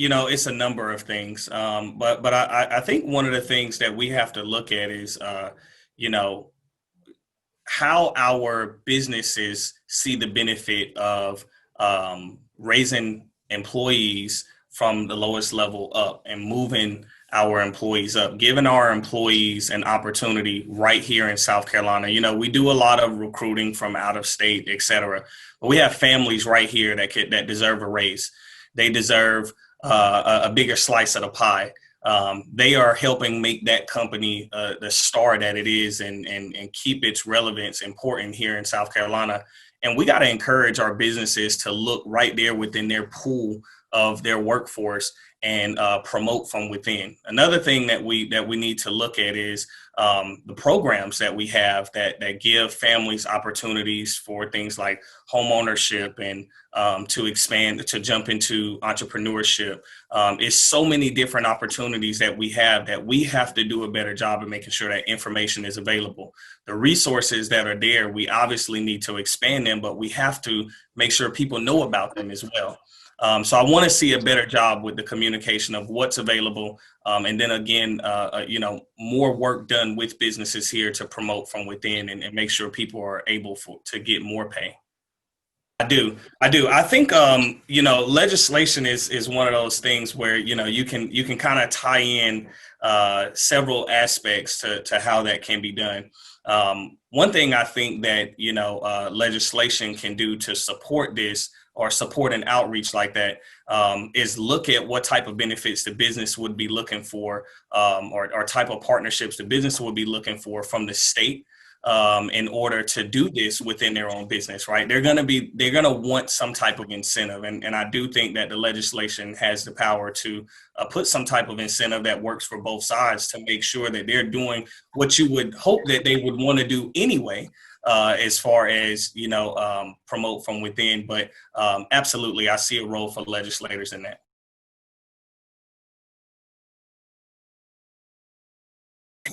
it's a number of things. But I think one of the things that we have to look at is, you know, how our businesses see the benefit of raising employees from the lowest level up and moving our employees up, giving our employees an opportunity right here in South Carolina. We do a lot of recruiting from out of state, et cetera, but we have families right here that deserve a raise. They deserve a bigger slice of the pie. They are helping make that company the star that it is, and keep its relevance important here in South Carolina. And we got to encourage our businesses to look right there within their pool of their workforce and promote from within. Another thing that we need to look at is the programs that we have that give families opportunities for things like home ownership and to expand, to jump into entrepreneurship. It's so many different opportunities that we have to do a better job of making sure that information is available. The resources that are there, we obviously need to expand them, but we have to make sure people know about them as well. So I want to see a better job with the communication of what's available. And then again, more work done with businesses here to promote from within, and make sure people are able to get more pay. I do. I do. I think legislation is one of those things where you can kind of tie in several aspects to how that can be done. One thing I think that legislation can do to support this or support an outreach like that is look at what type of benefits the business would be looking for, or type of partnerships the business would be looking for from the state, in order to do this within their own business, right? They're gonna want some type of incentive, and I do think that the legislation has the power to put some type of incentive that works for both sides to make sure that they're doing what you would hope that they would want to do anyway, as far as promote from within. But absolutely, I see a role for legislators in that.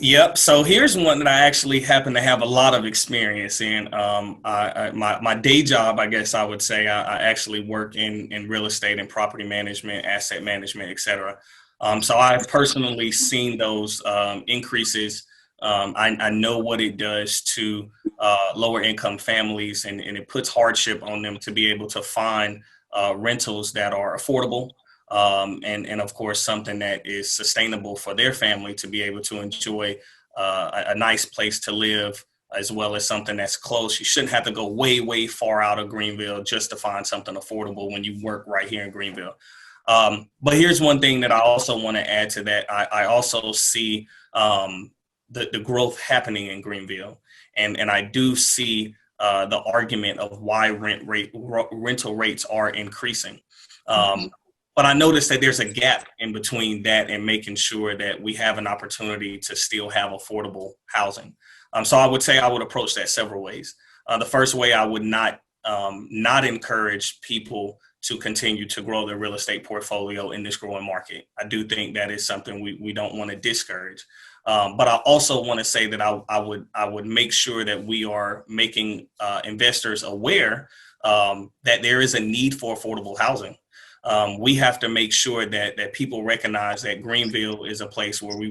Yep. So here's one that I actually happen to have a lot of experience in. My day job, I guess I would say, I actually work in real estate and property management, asset management, et cetera. So I've personally seen those increases. I know what it does to lower income families, and it puts hardship on them to be able to find rentals that are affordable, and of course something that is sustainable for their family to be able to enjoy a nice place to live, as well as something that's close. You shouldn't have to go way far out of Greenville just to find something affordable when you work right here in Greenville. But here's one thing that I also want to add to that. I also see the growth happening in Greenville, and I do see the argument of why rental rates are increasing. But I noticed that there's a gap in between that and making sure that we have an opportunity to still have affordable housing. So I would say I would approach that several ways. The first way, I would not encourage people to continue to grow their real estate portfolio in this growing market. I do think that is something we don't want to discourage. But I also want to say that I would make sure that we are making investors aware that there is a need for affordable housing. We have to make sure that people recognize that Greenville is a place where we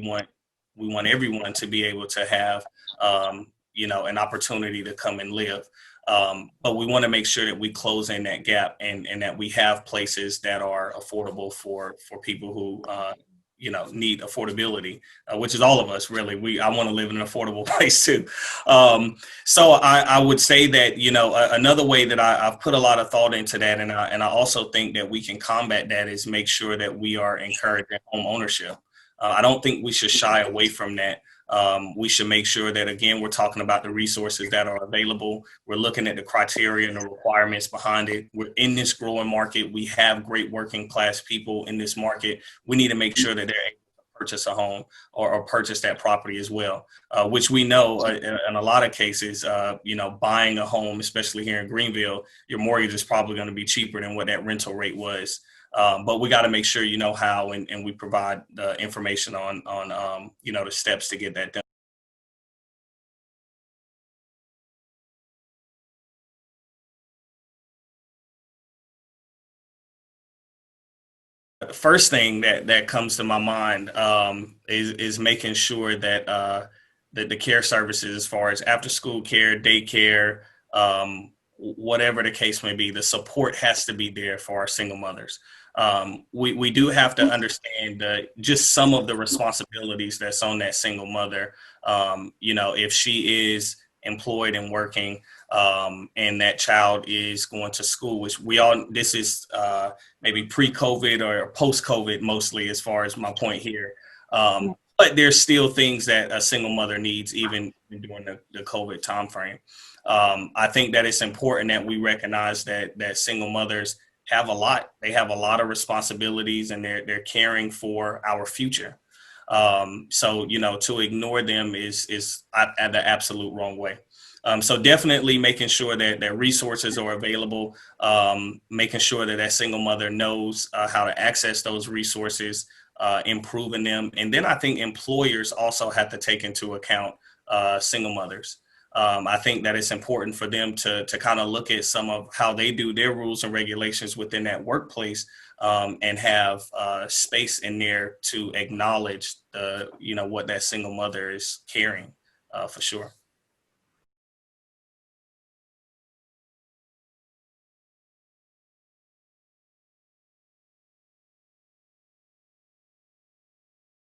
want everyone to be able to have an opportunity to come and live. But we want to make sure that we close in that gap, and that we have places that are affordable for people who need affordability, which is all of us really. I want to live in an affordable place too. So I would say that another way that I've put a lot of thought into that, and I also think that we can combat that, is make sure that we are encouraging home ownership. I don't think we should shy away from that. We should make sure that, again, we're talking about the resources that are available. We're looking at the criteria and the requirements behind it. We're in this growing market. We have great working class people in this market. We need to make sure that they're able to purchase a home, or purchase that property as well, which we know in a lot of cases, buying a home, especially here in Greenville, your mortgage is probably going to be cheaper than what that rental rate was. But we got to make sure you know how, and we provide the information on the steps to get that done. First thing that comes to my mind is making sure that the care services, as far as after school care, daycare, whatever the case may be, the support has to be there for our single mothers. We do have to understand just some of the responsibilities that's on that single mother. If she is employed and working, and that child is going to school, which we all, this is maybe pre-COVID or post-COVID mostly, as far as my point here. But there's still things that a single mother needs, even during the COVID timeframe. I think that it's important that we recognize that single mothers have a lot. They have a lot of responsibilities, and they're caring for our future. So to ignore them is at the absolute wrong way. So definitely making sure that resources are available, making sure that single mother knows how to access those resources, improving them. And then I think employers also have to take into account single mothers. I think that it's important for them to kind of look at some of how they do their rules and regulations within that workplace, and have space in there to acknowledge what that single mother is carrying, for sure.